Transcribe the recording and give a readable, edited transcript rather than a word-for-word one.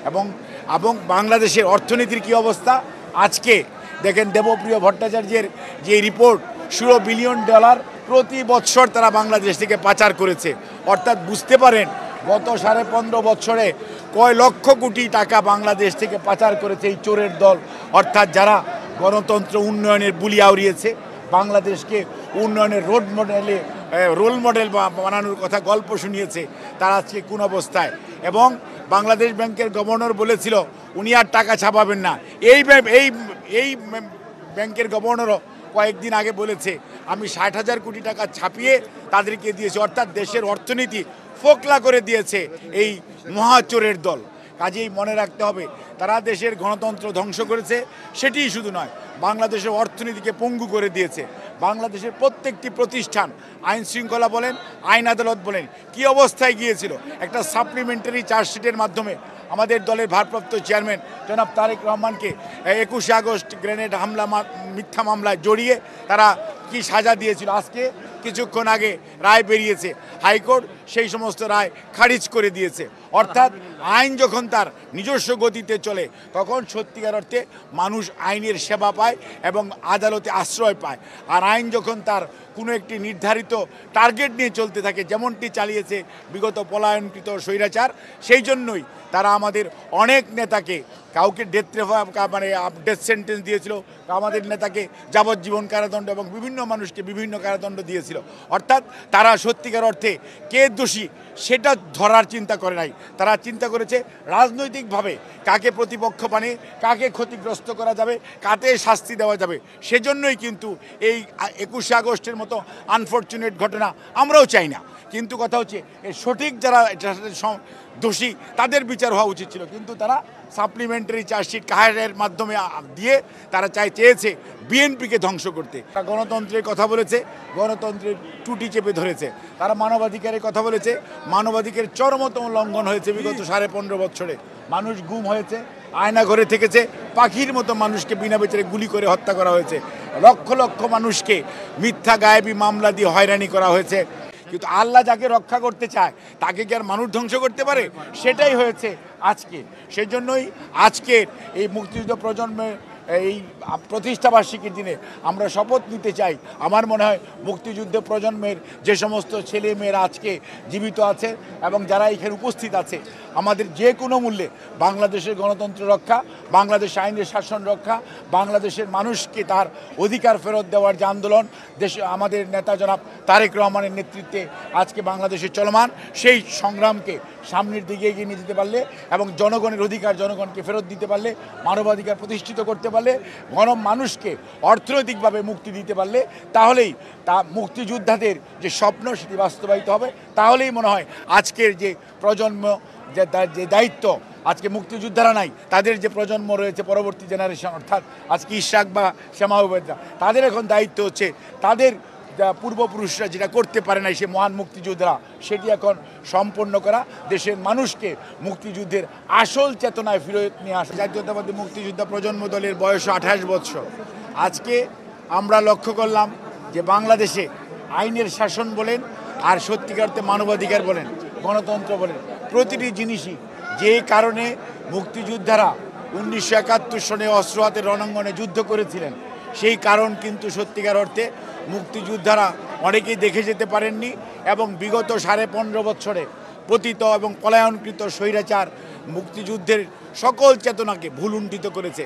এবং এবং বাংলাদেশের অর্থনীতির কি অবস্থা আজকে দেখেন। দেবপ্রিয় ভট্টাচার্যের যে রিপোর্ট, $16 বিলিয়ন প্রতি বছর তারা বাংলাদেশ থেকে পাচার করেছে। অর্থাৎ বুঝতে পারেন গত 15.5 বছরে কয় লক্ষ কোটি টাকা বাংলাদেশ থেকে পাচার করেছে এই চোরের দল। অর্থাৎ যারা গণতন্ত্র উন্নয়নের বুলি আউড়িয়েছে, বাংলাদেশকে উন্নয়নের রোল মডেল বানানোর কথা গল্প শুনিয়েছে, তারা আজকে কোন অবস্থায়। এবং বাংলাদেশ ব্যাংকের গভর্নর বলেছিল উনি আর টাকা ছাপাবেন না। এই ব্যাংকের গভর্নরও কয়েকদিন আগে বলেছে আমি 60,000 কোটি টাকা ছাপিয়ে তাদেরকে দিয়েছি। অর্থাৎ দেশের অর্থনীতি ফোকলা করে দিয়েছে এই মহাচোরের দল। কাজেই মনে রাখতে হবে তারা দেশের গণতন্ত্র ধ্বংস করেছে, সেটিই শুধু নয়, বাংলাদেশের অর্থনীতিকে পঙ্গু করে দিয়েছে। বাংলাদেশের প্রত্যেকটি প্রতিষ্ঠান, আইন শৃঙ্খলা বলেন, আইন আদালত বলেন, কি অবস্থায় গিয়েছিল। একটা সাপ্লিমেন্টারি চার্জশিটের মাধ্যমে আমাদের দলের ভারপ্রাপ্ত চেয়ারম্যান জনাব তারেক রহমানকে 21শে আগস্ট গ্রেনেড হামলা মিথ্যা মামলায় জড়িয়ে তারা কি সাজা দিয়েছিল। আজকে কিছুক্ষণ আগে রায় বেরিয়েছে, হাইকোর্ট সেই সমস্ত রায় খারিজ করে দিয়েছে। অর্থাৎ আইন যখন তার নিজস্ব গতিতে চলে তখন সত্যিকার অর্থে মানুষ আইনের সেবা পায় এবং আদালতে আশ্রয় পায়। আর আইন যখন তার কোনো একটি নির্ধারিত টার্গেট নিয়ে চলতে থাকে, যেমনটি চালিয়েছে বিগত পলায়নকৃত স্বৈরাচার, সেই জন্যই তারা আমাদের অনেক নেতাকে, কাউকে ডেথ সেন্টেন্স দিয়েছিল, আমাদের নেতাকে যাবজ্জীবন কারাদণ্ড এবং বিভিন্ন মানুষকে বিভিন্ন কারাদণ্ড দিয়েছিল। অর্থাৎ তারা সত্যিকার অর্থে কে দোষী সেটা ধরার চিন্তা করে নাই, তারা চিন্তা করেছে রাজনৈতিকভাবে কাকে প্রতিপক্ষ বানিয়ে কাকে ক্ষতিগ্রস্ত করা যাবে, কাকে শাস্তি দেওয়া যাবে। সেজন্যই কিন্তু এই 21শে আগস্টের মতো আনফর্চুনেট ঘটনা আমরাও চাই না। কিন্তু কথা হচ্ছে এই সঠিক যারা দোষী তাদের বিচার হওয়া উচিত ছিল, কিন্তু তারা সাপ্লিমেন্টারি চার্জশিট কাহারের মাধ্যমে দিয়ে তারা চেয়েছে বিএনপিকে ধ্বংস করতে। তারা গণতন্ত্রের কথা বলেছে, গণতন্ত্রের টুটি চেপে ধরেছে। তারা মানবাধিকারের কথা বলেছে, মানবাধিকারের চরমতম লঙ্ঘন হয়েছে বিগত 15.5 বছরে। মানুষ গুম হয়েছে, আয়না ঘরে থেকেছে, পাখির মতো মানুষকে বিনা বিচারে গুলি করে হত্যা করা হয়েছে, লক্ষ লক্ষ মানুষকে মিথ্যা গায়েবী মামলা দিয়ে হয়রানি করা হয়েছে। কিন্তু আল্লাহ যাকে রক্ষা করতে চায় তাকে কি আর মানুষ ধ্বংস করতে পারে? সেটাই হয়েছে আজকে। সেজন্যই আজকের এই মুক্তিযুদ্ধ প্রজন্মের এই প্রতিষ্ঠাবার্ষিকীর দিনে আমরা শপথ নিতে চাই। আমার মনে হয় মুক্তিযুদ্ধ প্রজন্মের যে সমস্ত ছেলে মেয়েরা আজকে জীবিত আছে এবং যারা এখানে উপস্থিত আছে, আমাদের যে কোনো মূল্যে বাংলাদেশের গণতন্ত্র রক্ষা, বাংলাদেশ আইনের শাসন রক্ষা, বাংলাদেশের মানুষকে তার অধিকার ফেরত দেওয়ার যে আন্দোলন দেশে আমাদের নেতা জনাব তারেক রহমানের নেতৃত্বে আজকে বাংলাদেশে চলমান, সেই সংগ্রামকে সামনের দিকে এগিয়ে নিয়ে যেতে পারলে এবং জনগণের অধিকার জনগণকে ফেরত দিতে পারলে, মানবাধিকার প্রতিষ্ঠিত করতে পারলে, মানুষকে অর্থনৈতিকভাবে মুক্তি দিতে পারলে, তাহলেই তা মুক্তিযোদ্ধাদের যে স্বপ্ন সেটি বাস্তবায়িত হবে। তাহলেই মনে হয় আজকের যে প্রজন্ম যে দায়িত্ব, আজকে মুক্তিযোদ্ধারা নাই, তাদের যে প্রজন্ম রয়েছে পরবর্তী জেনারেশন, অর্থাৎ আজকে ইশরাক বা শ্যামা উপাধ্যায়, তাদের এখন দায়িত্ব হচ্ছে তাদের পূর্বপুরুষরা যেটা করতে পারে নাই সে মহান মুক্তিযোদ্ধারা, সেটি এখন সম্পন্ন করা, দেশের মানুষকে মুক্তিযুদ্ধের আসল চেতনায় ফিরত নিয়ে আসা। জাতীয়তাবাদী মুক্তিযোদ্ধা প্রজন্ম দলের বয়স 28 বছর। আজকে আমরা লক্ষ্য করলাম যে বাংলাদেশে আইনের শাসন বলেন আর সত্যিকার অর্থে মানবাধিকার বলেন, গণতন্ত্র বলেন, প্রতিটি জিনিসই যে কারণে মুক্তিযোদ্ধারা 1971 সনে অস্ত্র হাতে রণাঙ্গনে যুদ্ধ করেছিলেন, সেই কারণ কিন্তু সত্যিকার অর্থে মুক্তিযোদ্ধারা অনেকেই দেখে যেতে পারেননি এবং বিগত 15.5 বছরে পতিত এবং পলায়নকৃত স্বৈরাচার মুক্তিযুদ্ধের সকল চেতনাকে ভুলুণ্ঠিত করেছে।